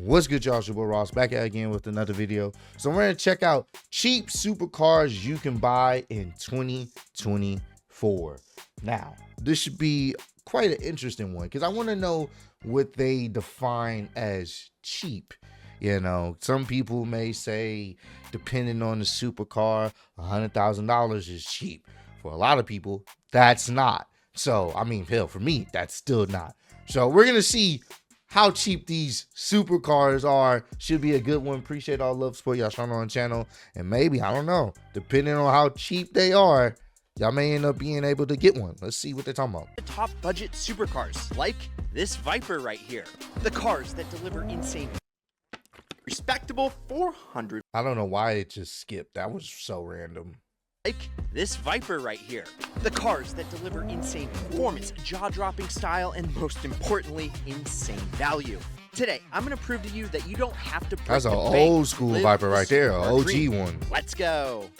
What's good, y'all? It's your boy Ross back at again with another video. So we're gonna check out cheap supercars you can buy in 2024. Now, this should be quite an interesting one because I want to know what they define as cheap. You know, some people may say, depending on the supercar, $100,000 is cheap. For a lot of people, that's not. So, I mean, hell, for me, that's still not. So we're gonna see how cheap these supercars are. Should be a good one. Appreciate all the love, support y'all showing on the channel. And maybe, I don't know, depending on how cheap they are, y'all may end up being able to get one. Let's see what they're talking about. The top budget supercars, like this Viper right here. The cars that deliver insane, respectable 400. I don't know why it just skipped. That was so random. Like this Viper right here. The cars that deliver insane performance, jaw-dropping style, and most importantly, insane value. Today, I'm going to prove to you that you don't have to break That's an the bank old to school live Viper the right there, an supercar OG dream. one. Let's go.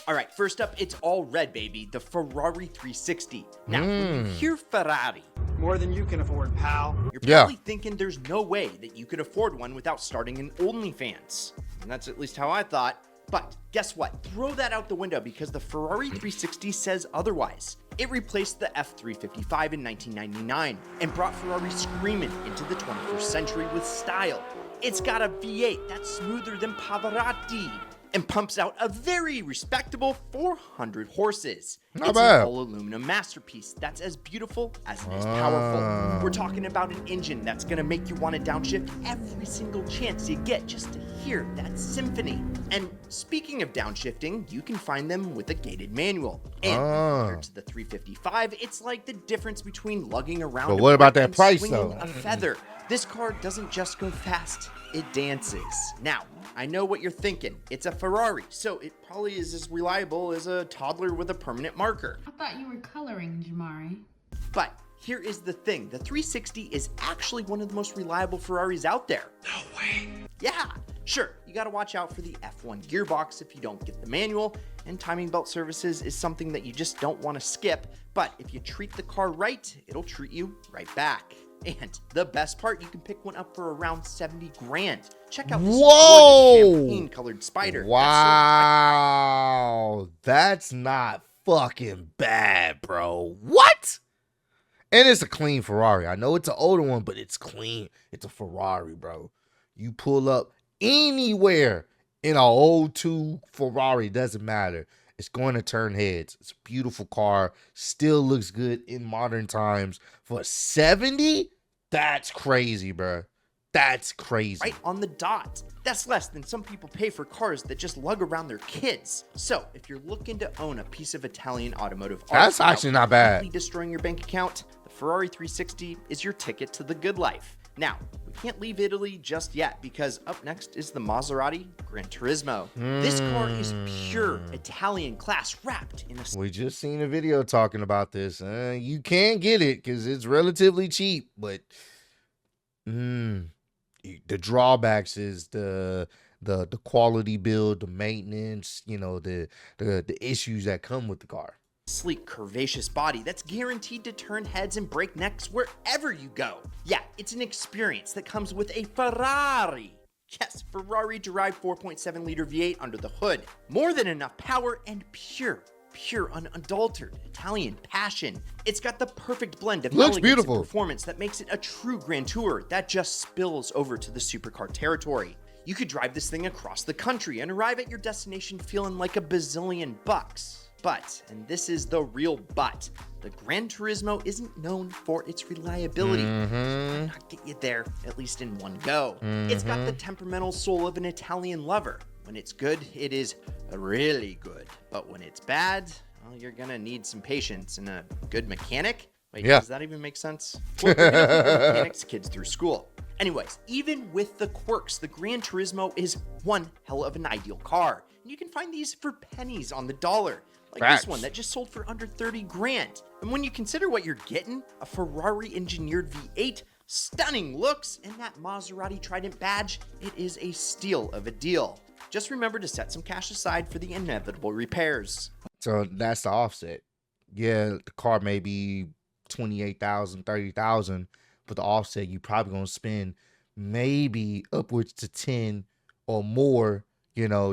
All right, first up, it's all red, baby. The Ferrari 360. Now, when you hear Ferrari, More than you can afford, pal. you're probably thinking there's no way that you could afford one without starting an OnlyFans. And that's at least how I thought. But guess what? Throw that out the window because the Ferrari 360 says otherwise. It replaced the F355 in 1999 and brought Ferrari screaming into the 21st century with style. It's got a V8 that's smoother than Pavarotti and pumps out a very respectable 400 horses. Not It's bad. an all-aluminum masterpiece that's as beautiful as it is powerful. We're talking about an engine that's gonna make you want to downshift every single chance you get just to hear that symphony. And speaking of downshifting, you can find them with a gated manual. And compared to the 355, it's like the difference between lugging around But a what about brick that and price, swinging though? a feather. This car doesn't just go fast, it dances. Now, I know what you're thinking. It's a Ferrari, so it probably is as reliable as a toddler with a permanent marker. I thought you were coloring, Jamari. But here is the thing. The 360 is actually one of the most reliable Ferraris out there. No way. Yeah, sure. You gotta watch out for the F1 gearbox if you don't get the manual, and timing belt services is something that you just don't want to skip. But if you treat the car right, it'll treat you right back. And the best part, you can pick one up for around 70 grand. Check out this gorgeous champagne-colored Spider. Wow, that's not fucking bad, bro. What? And it's a clean Ferrari. I know it's an older one, but it's clean. It's a Ferrari, bro. You pull up anywhere in an old 2 Ferrari, doesn't matter. It's going to turn heads. It's a beautiful car. Still looks good in modern times. For 70? That's crazy, bro. That's crazy. Right on the dot. That's less than some people pay for cars that just lug around their kids. So if you're looking to own a piece of Italian automotive art, That's actually not bad. completely destroying your bank account, the Ferrari 360 is your ticket to the good life. Now, we can't leave Italy just yet because up next is the Maserati Gran Turismo. This car is pure Italian class wrapped in a We just seen a video talking about this. You can get it because it's relatively cheap, but the drawbacks is the quality build, the maintenance, you know, the issues that come with the car. sleek, curvaceous body that's guaranteed to turn heads and break necks wherever you go. Yeah, it's an experience that comes with a Ferrari. Yes, Ferrari-derived 4.7-liter V8 under the hood. More than enough power and pure, unadulterated Italian passion. It's got the perfect blend of Looks elegance beautiful. and performance that makes it a true Grand Tour that just spills over to the supercar territory. You could drive this thing across the country and arrive at your destination feeling like a bazillion bucks. But, and this is the real but, the Gran Turismo isn't known for its reliability. It might not get you there, at least in one go. It's got the temperamental soul of an Italian lover. When it's good, it is really good. But when it's bad, well, you're gonna need some patience and a good mechanic. Wait, Yeah. does that even make sense? Well, we're gonna put the mechanics kids through school. Anyways, even with the quirks, the Gran Turismo is one hell of an ideal car. And you can find these for pennies on the dollar. Like Facts. this one that just sold for under 30 grand. And when you consider what you're getting, a Ferrari engineered V8, stunning looks, and that Maserati Trident badge, it is a steal of a deal. Just remember to set some cash aside for the inevitable repairs. So that's the offset. Yeah, the car may be 28,000, 30,000. But the offset, you probably gonna spend maybe upwards to 10 or more,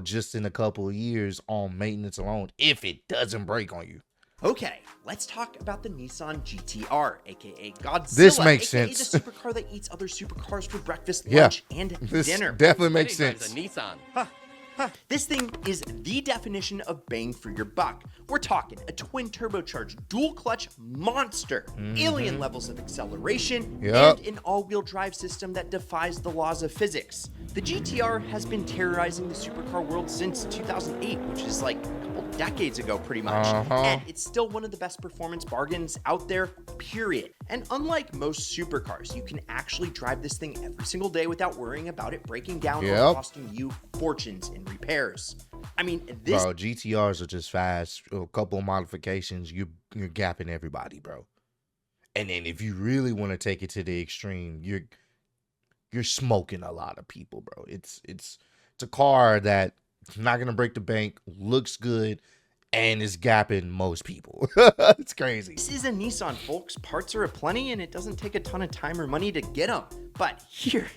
just in a couple of years on maintenance alone, if it doesn't break on you. Okay, let's talk about the Nissan GTR, aka Godzilla. This makes aka sense. the supercar that eats other supercars for breakfast, Yeah, lunch, and this dinner. definitely makes sense. A Nissan. This thing is the definition of bang for your buck. We're talking a twin turbocharged dual clutch monster, alien levels of acceleration, Yep. and an all-wheel drive system that defies the laws of physics. The GTR has been terrorizing the supercar world since 2008, which is like a couple decades ago pretty much. And it's still one of the best performance bargains out there, period. And unlike most supercars, you can actually drive this thing every single day without worrying about it breaking down or Yep. costing you fortunes in repairs. I mean, this Bro, GTRs are just fast. A couple of modifications, you're gapping everybody, bro. And then if you really want to take it to the extreme, you're smoking a lot of people, bro. It's a car that not gonna break the bank, looks good, and is gapping most people. It's crazy. This is a Nissan, folks. Parts are aplenty, and it doesn't take a ton of time or money to get them. But here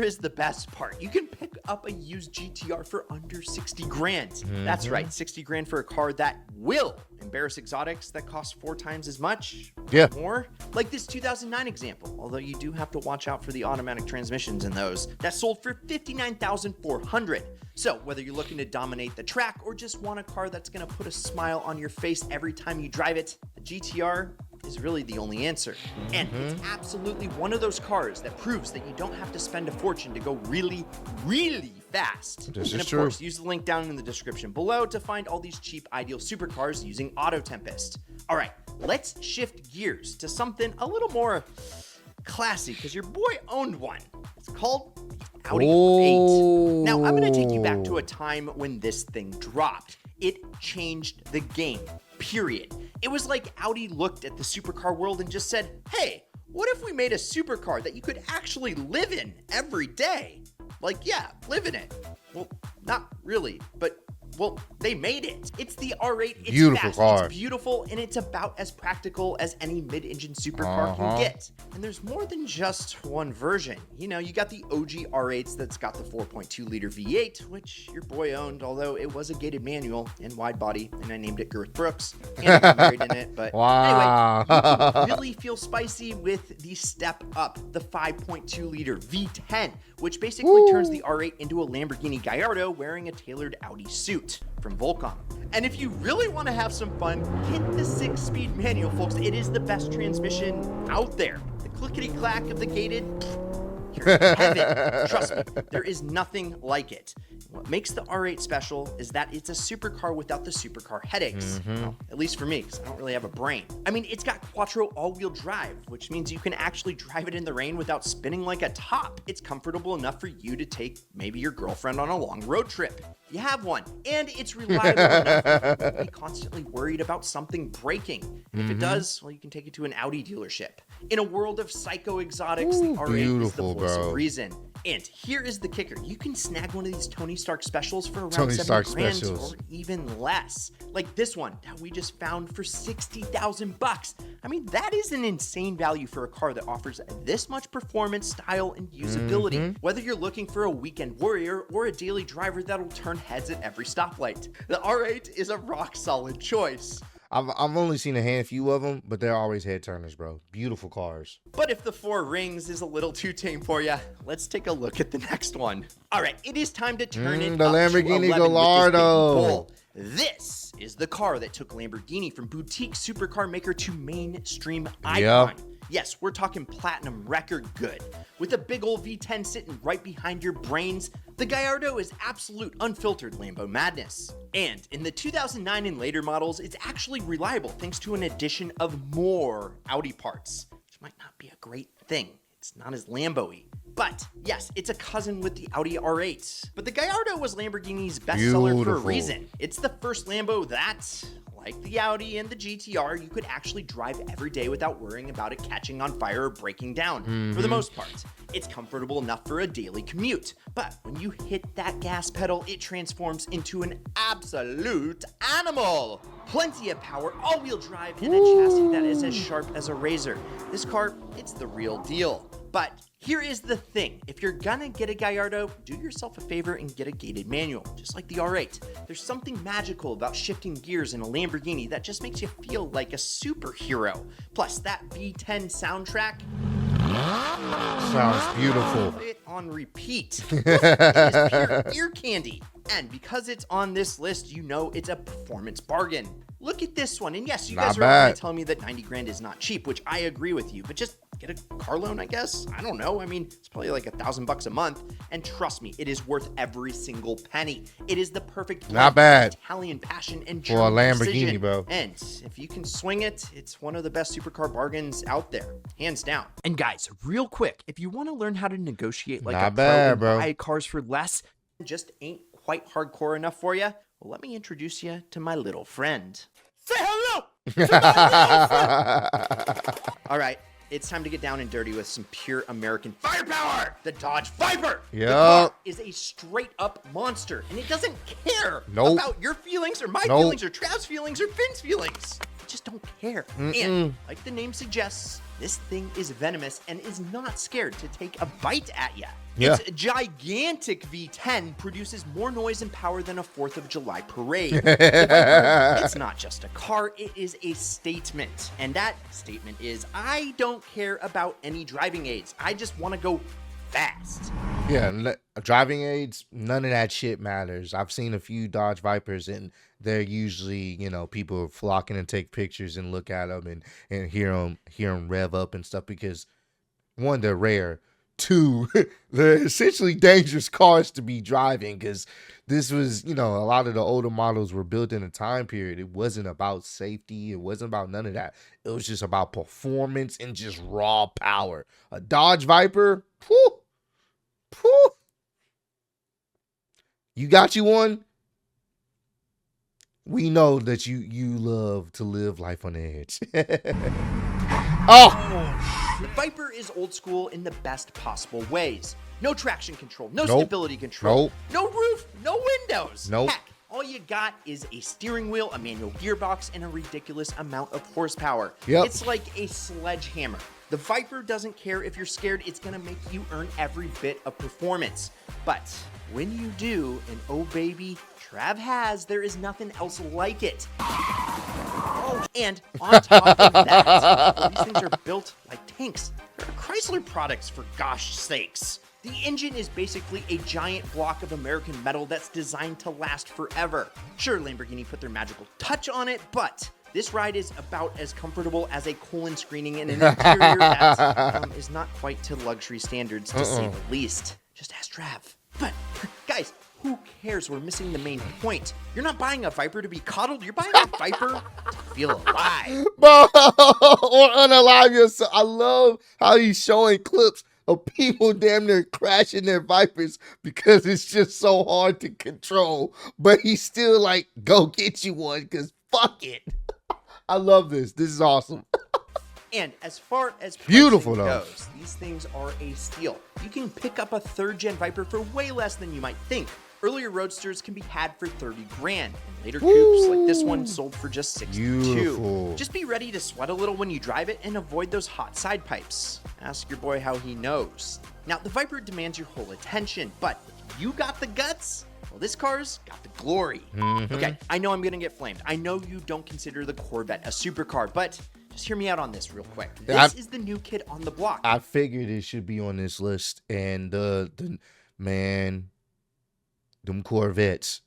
is the best part. You can pick up a used GTR for under 60 grand. That's right, 60 grand for a car that will embarrass exotics that cost 4 times as much. Yeah. More. Like this 2009 example, although you do have to watch out for the automatic transmissions in those. That sold for $59,400. So whether you're looking to dominate the track or just want a car that's gonna put a smile on your face every time you drive it, the GTR is really the only answer. And it's absolutely one of those cars that proves that you don't have to spend a fortune to go really, really fast. This And is of true. course, use the link down in the description below to find all these cheap ideal supercars using Auto Tempest. All right, let's shift gears to something a little more classy, because your boy owned one. It's called the Audi 8. Now, I'm going to take you back to a time when this thing dropped. It changed the game, period. It was like Audi looked at the supercar world and just said, hey, what if we made a supercar that you could actually live in every day? Like, yeah, live in it. Well, not really, but well, they made it. It's the R8. It's Beautiful fast, car. it's beautiful, and it's about as practical as any mid-engine supercar can get. And there's more than just one version. You know, you got the OG R8s that's got the 4.2-liter V8, which your boy owned, although it was a gated manual and wide body, and I named it Girth Brooks, and I'm married in it. But Wow. anyway, you can really feel spicy with the step up, the 5.2-liter V10, which basically turns the R8 into a Lamborghini Gallardo wearing a tailored Audi suit from Volcom. And if you really want to have some fun, hit the 6-speed manual, folks. It is the best transmission out there. The clickety-clack of the gated, you're in heaven. Trust me, there is nothing like it. What makes the R8 special is that it's a supercar without the supercar headaches. Well, at least for me, because I don't really have a brain. I mean, it's got quattro all-wheel drive, which means you can actually drive it in the rain without spinning like a top. It's comfortable enough for you to take maybe your girlfriend on a long road trip. You have one, and it's reliable enough to be constantly worried about something breaking. And if it does, well, you can take it to an Audi dealership. In a world of psycho exotics, the R8 is the beautiful, voice bro. of reason. And here is the kicker. You can snag one of these Tony Stark specials for around Tony 70 Stark grand specials. or even less. Like this one that we just found for 60,000 bucks. I mean, that is an insane value for a car that offers this much performance, style, and usability. Whether you're looking for a weekend warrior or a daily driver that'll turn heads at every stoplight, the R8 is a rock solid choice. I've only seen a handful of them, but they're always head turners, bro. Beautiful cars. But if the 4 rings is a little too tame for you, let's take a look at the next one. All right, it is time to turn it the up to Lamborghini 11 with this Gallardo. big bull. This is the car that took Lamborghini from boutique supercar maker to mainstream icon. Yes, we're talking platinum record good. With a big old V10 sitting right behind your brains, the Gallardo is absolute unfiltered Lambo madness. And in the 2009 and later models, it's actually reliable thanks to an addition of more Audi parts, which might not be a great thing. It's not as Lambo-y. But yes, it's a cousin with the Audi R8. But the Gallardo was Lamborghini's bestseller for a Beautiful. reason. It's the first Lambo that, like the Audi and the GTR, you could actually drive every day without worrying about it catching on fire or breaking down. For the most part, it's comfortable enough for a daily commute. But when you hit that gas pedal, it transforms into an absolute animal. Plenty of power, all-wheel drive, and a chassis that is as sharp as a razor. This car, it's the real deal. But here is the thing. If you're gonna get a Gallardo, do yourself a favor and get a gated manual, just like the R8. There's something magical about shifting gears in a Lamborghini that just makes you feel like a superhero. Plus, that V10 soundtrack Sounds beautiful. put it on repeat. It is pure ear candy. And because it's on this list, you know it's a performance bargain. Look at this one. And yes, you guys are already telling me that 90 grand is not cheap, which I agree with you, but just get a car loan, I guess. I don't know. I mean, it's probably like $1,000 a month. And trust me, it is worth every single penny. It is the perfect Not bad. Italian passion and For a German Lamborghini, precision. bro. And if you can swing it, it's one of the best supercar bargains out there, hands down. And guys, real quick, if you want to learn how to negotiate like Not a bad, pro and bro. buy cars for less, just ain't quite hardcore enough for you, well, let me introduce you to my little friend. Say hello to my little friend. All right, it's time to get down and dirty with some pure American firepower. The Dodge Viper. The Yup. car is a straight up monster, and it doesn't care Nope. about your feelings or my Nope. feelings or Trav's feelings or Finn's feelings. It just don't care. And like the name suggests, this thing is venomous and is not scared to take a bite at you. Yeah. Its gigantic V10 produces more noise and power than a 4th of July parade. The Viper, it's not just a car, it is a statement. And that statement is, I don't care about any driving aids. I just want to go fast. Yeah, driving aids, none of that shit matters. I've seen a few Dodge Vipers, and they're usually, people are flocking and take pictures and look at them and hear them rev up and stuff because, one, they're rare. Two, they're essentially dangerous cars to be driving because this was, a lot of the older models were built in a time period. It wasn't about safety. It wasn't about none of that. It was just about performance and just raw power. A Dodge Viper, whew. You got you one? We know that you love to live life on the edge. The Viper is old school in the best possible ways. No traction control, no Nope. stability control, Nope. no roof, no windows. Nope. Heck, all you got is a steering wheel, a manual gearbox, and a ridiculous amount of horsepower. Yep. It's like a sledgehammer. The Viper doesn't care if you're scared, it's gonna make you earn every bit of performance. But when you do, and oh baby, Trav has, there is nothing else like it. Oh, and on top of that, well, these things are built like tanks. They're Chrysler products, for gosh sakes. The engine is basically a giant block of American metal that's designed to last forever. Sure, Lamborghini put their magical touch on it, but this ride is about as comfortable as a colon screening in an interior that is not quite to luxury standards, to say the least. Just ask Trav. But, guys, who cares? We're missing the main point. You're not buying a Viper to be coddled. You're buying a Viper to feel alive. Bro, or unalive yourself. I love how he's showing clips of people damn near crashing their Vipers because it's just so hard to control. But he's still like, go get you one because fuck it. I love this. This is awesome. And as far as Beautiful, pricing though. goes, these things are a steal. You can pick up a 3rd-gen Viper for way less than you might think. Earlier Roadsters can be had for 30 grand, and later coupes like this one sold for just 62. Beautiful. Just be ready to sweat a little when you drive it and avoid those hot side pipes. Ask your boy how he knows. Now, the Viper demands your whole attention, but if you got the guts, well, this car's got the glory. Okay, I know I'm gonna get flamed. I know you don't consider the Corvette a supercar, but just hear me out on this real quick. This is the new kid on the block. I figured it should be on this list. And man, them Corvettes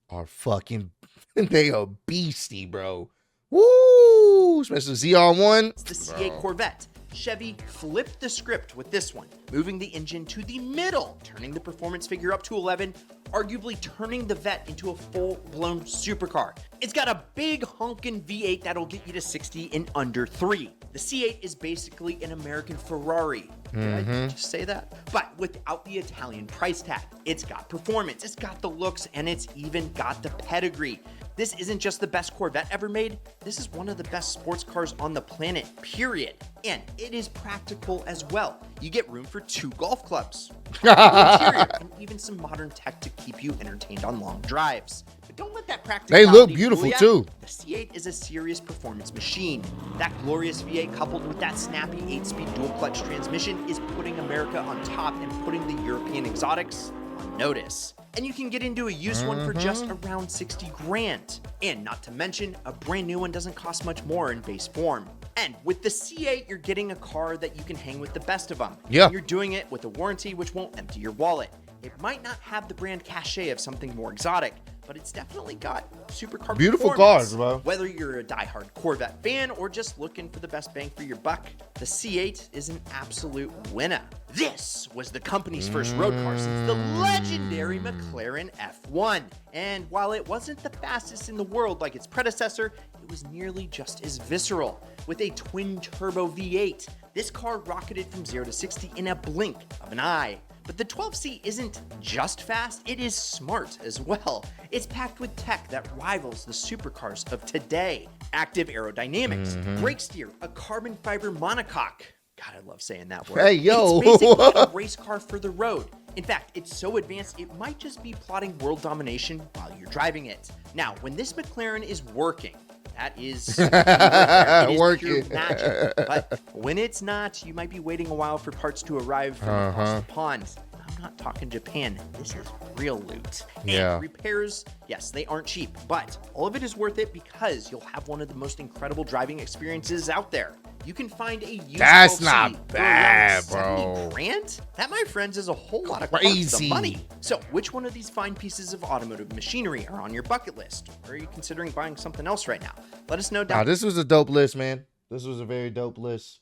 are fucking, they are beastie, bro. Woo! Especially ZR1. It's the C8 Corvette. Chevy flipped the script with this one, moving the engine to the middle, turning the performance figure up to 11, arguably turning the Vet into a full-blown supercar. It's got a big honkin' V8 that'll get you to 60 in under 3. The C8 is basically an American Ferrari. Did I just say that? But without the Italian price tag. It's got performance, it's got the looks, and it's even got the pedigree. This isn't just the best Corvette ever made, this is one of the best sports cars on the planet, period. And it is practical as well. You get room for 2 golf clubs, interior, and even some modern tech to keep you entertained on long drives. But don't let that practicality They look fool beautiful ya. too. The C8 is a serious performance machine. That glorious V8 coupled with that snappy 8-speed dual-clutch transmission is putting America on top and putting the European exotics on notice. And you can get into a used one for just around 60 grand. And not to mention, a brand new one doesn't cost much more in base form. And with the C8, you're getting a car that you can hang with the best of them. Yeah. And you're doing it with a warranty which won't empty your wallet. It might not have the brand cachet of something more exotic, but it's definitely got supercar Beautiful performance. cars, bro. Whether you're a diehard Corvette fan or just looking for the best bang for your buck, the C8 is an absolute winner. This was the company's first road car since the legendary McLaren F1. And while it wasn't the fastest in the world like its predecessor, it was nearly just as visceral. With a twin-turbo V8, this car rocketed from 0 to 60 in a blink of an eye. But the 12C isn't just fast, it is smart as well. It's packed with tech that rivals the supercars of today. Active aerodynamics, brake steer, a carbon fiber monocoque. God, I love saying that word. Hey, yo. It's basically a race car for the road. In fact, it's so advanced, it might just be plotting world domination while you're driving it. Now, when this McLaren is working, that is, it is Working. pure magic. But when it's not, you might be waiting a while for parts to arrive from across the pond. I'm not talking Japan. This is real loot. Yeah. And repairs, yes, they aren't cheap, but all of it is worth it because you'll have one of the most incredible driving experiences out there. You can find a used That's 12C not for bad, around 70 bro. grand? That, my friends, is a whole lot of parts Crazy. of money. So, which one of these fine pieces of automotive machinery are on your bucket list? Or are you considering buying something else right now? Let us know down Now, this was a dope list, man. This was a very dope list.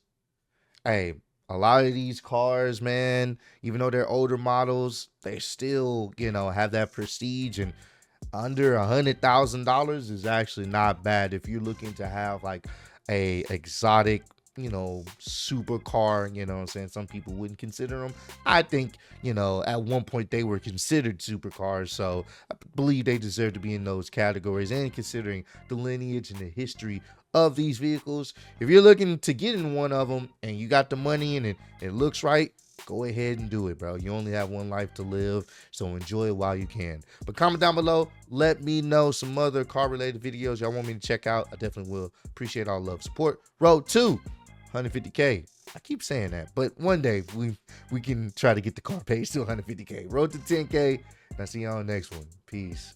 Hey, a lot of these cars, man, even though they're older models, they still, have that prestige, and under $100,000 is actually not bad if you're looking to have like a exotic, supercar. You know what I'm saying? Some people wouldn't consider them. I think, at one point they were considered supercars, so I believe they deserve to be in those categories. And considering the lineage and the history of these vehicles, if you're looking to get in one of them and you got the money and it looks right, go ahead and do it, bro. You only have one life to live, so enjoy it while you can. But comment down below, let me know some other car related videos y'all want me to check out. I definitely will. Appreciate all love, support. Road to 150K. I keep saying that, but one day we can try to get the car page to 150K. Road to 10K. And I'll see y'all on the next one. Peace.